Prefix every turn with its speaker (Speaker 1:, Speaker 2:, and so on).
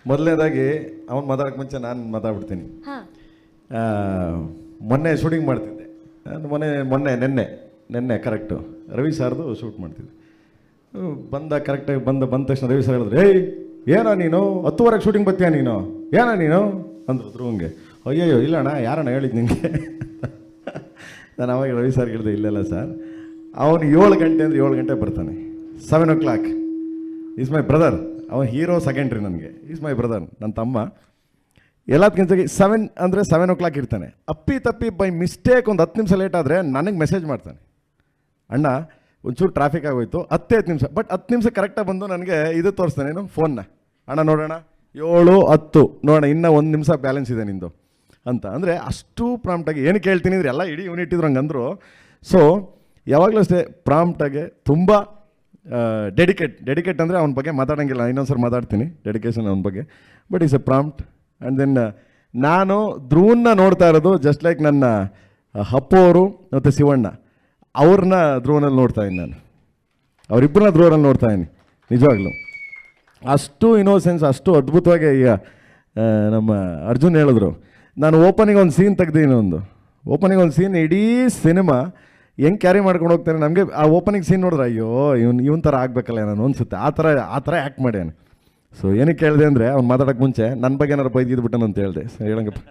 Speaker 1: ಮೊದಲನೇದಾಗಿ ಅವ್ನು ಮಾತಾಡೋಕ್ಕೆ ಮುಂಚೆ ನಾನು ಮಾತಾಡ್ಬಿಡ್ತೀನಿ. ಮೊನ್ನೆ ಶೂಟಿಂಗ್ ಮಾಡ್ತಿದ್ದೆ. ಮೊನ್ನೆ ಕರೆಕ್ಟು ರವಿ ಸಾರ್ದು ಶೂಟ್ ಮಾಡ್ತಿದ್ದೆ. ಕರೆಕ್ಟಾಗಿ ಬಂದ ತಕ್ಷಣ ರವಿ ಸರ್ ಹೇಳಿದ್ರು, ಏಯ್ ಏನೋ ನೀನು 10:30 ಶೂಟಿಂಗ್ ಬರ್ತೀಯ ನೀನು, ಏನೋ ನೀನು ಅಂದರು ಧ್ರುವಂಗೆ. ಅಯ್ಯಯ್ಯೋ ಇಲ್ಲಣ್ಣ, ಯಾರಣ್ಣ ಹೇಳಿದ್ದು ನಿಮಗೆ? ನಾನು ಅವಾಗ ರವಿ ಸರ್ ಹೇಳಿದೆ, ಇಲ್ಲೆಲ್ಲ ಸರ್, ಅವನು 7 ಗಂಟೆ ಅಂದರೆ 7 ಗಂಟೆ ಬರ್ತಾನೆ. 7 o'clock ಈಸ್ ಮೈ ಬ್ರದರ್. ಅವನು ಹೀರೋ ಸೆಕೆಂಡ್ರಿ ನನಗೆ, ಈಸ್ ಮೈ ಬ್ರದರ್, ನನ್ನ ತಮ್ಮ. ಎಲ್ಲದಕ್ಕಿಂತ 7 ಅಂದರೆ 7 o'clock ಇರ್ತಾನೆ. ತಪ್ಪಿ ಬೈ ಮಿಸ್ಟೇಕ್ ಒಂದು 10 ನಿಮಿಷ ಲೇಟ್ ಆದರೆ ನನಗೆ ಮೆಸೇಜ್ ಮಾಡ್ತಾನೆ, ಅಣ್ಣ ಒಂಚೂರು ಟ್ರಾಫಿಕ್ ಆಗೋಯ್ತು, 10 ನಿಮಿಷ. ಬಟ್ 10 ನಿಮಿಷ ಕರೆಕ್ಟಾಗಿ ಬಂದು ನನಗೆ ಇದು ತೋರಿಸ್ತಾನೇನು ಫೋನ್ನ, ಅಣ್ಣ ನೋಡೋಣ 7:10 ನೋಡೋಣ, ಇನ್ನೂ 1 ನಿಮಿಷ ಬ್ಯಾಲೆನ್ಸ್ ಇದೆ ನಿಂದು ಅಂತ. ಅಂದರೆ ಅಷ್ಟು ಪ್ರಾಂಪ್ಟಾಗಿ ಏನಕ್ಕೆ ಹೇಳ್ತೀನಿ ಅಂದರೆ ಎಲ್ಲ ಇಡೀ ಯೂನಿಟ್ ಇದ್ರು ಹಂಗೆ ಅಂದರು. ಸೊ ಯಾವಾಗಲೂ ಅಷ್ಟೇ ಪ್ರಾಂಪ್ಟಾಗೆ ತುಂಬ ಡೆಡಿಕೇಟ್ ಅಂದರೆ ಅವನ ಬಗ್ಗೆ ಮಾತಾಡೋಂಗಿಲ್ಲ. ಇನ್ನೊಂದು ಸರಿ ಮಾತಾಡ್ತೀನಿ ಡೆಡಿಕೇಶನ್ ಅವನ ಬಗ್ಗೆ. But is a prompt. And then ನಾನು ಧ್ರುವನ್ನ ನೋಡ್ತಾ ಇರೋದು ಜಸ್ಟ್ ಲೈಕ್ ನನ್ನ ಅಪ್ಪು ಅವರು ಮತ್ತು ಶಿವಣ್ಣ ಅವ್ರನ್ನ ಧ್ರುವನಲ್ಲಿ ನೋಡ್ತಾ ಇದ್ದೀನಿ ನಾನು. ಅವರಿಬ್ಬರನ್ನ ಧ್ರುವನಲ್ಲಿ ನೋಡ್ತಾ ಇದ್ದೀನಿ ನಿಜವಾಗ್ಲೂ. ಅಷ್ಟು ಇನ್ನೋಸೆನ್ಸ್, ಅಷ್ಟು ಅದ್ಭುತವಾಗಿ. ಈಗ ನಮ್ಮ ಅರ್ಜುನ್ ಹೇಳಿದ್ರು, ನಾನು ಓಪನಿಂಗ್ ಒಂದು ಸೀನ್ ತೆಗ್ದೀನಿ. ಓಪನಿಂಗ್ ಒಂದು ಸೀನ್ ಇಡೀ ಸಿನಿಮಾ ಹೆಂಗೆ ಕ್ಯಾರಿ ಮಾಡ್ಕೊಂಡು ಹೋಗ್ತಾನೆ. ನಮಗೆ ಆ ಓಪನಿಂಗ್ ಸೀನ್ ನೋಡಿದ್ರೆ ಅಯ್ಯೋ ಇವನ್ ಥರ ಆಗಬೇಕಲ್ಲ ನಾನು ಅನಿಸುತ್ತೆ. ಆ ಥರ ಆ್ಯಕ್ಟ್ ಮಾಡ್ಯಾನೆ. ಸೊ ಏನಕ್ಕೆ ಹೇಳಿದೆ ಅಂದರೆ ಅವ್ನು ಮಾತಾಡೋಕ್ಕೆ ಮುಂಚೆ ನನ್ನ ಬಗ್ಗೆ ಏನಾರು ಬೈದಿದ್ಬಿಟ್ಟನು ಅಂತ ಹೇಳಿದೆ. ಹೇಳಂಗಪ್ಪ.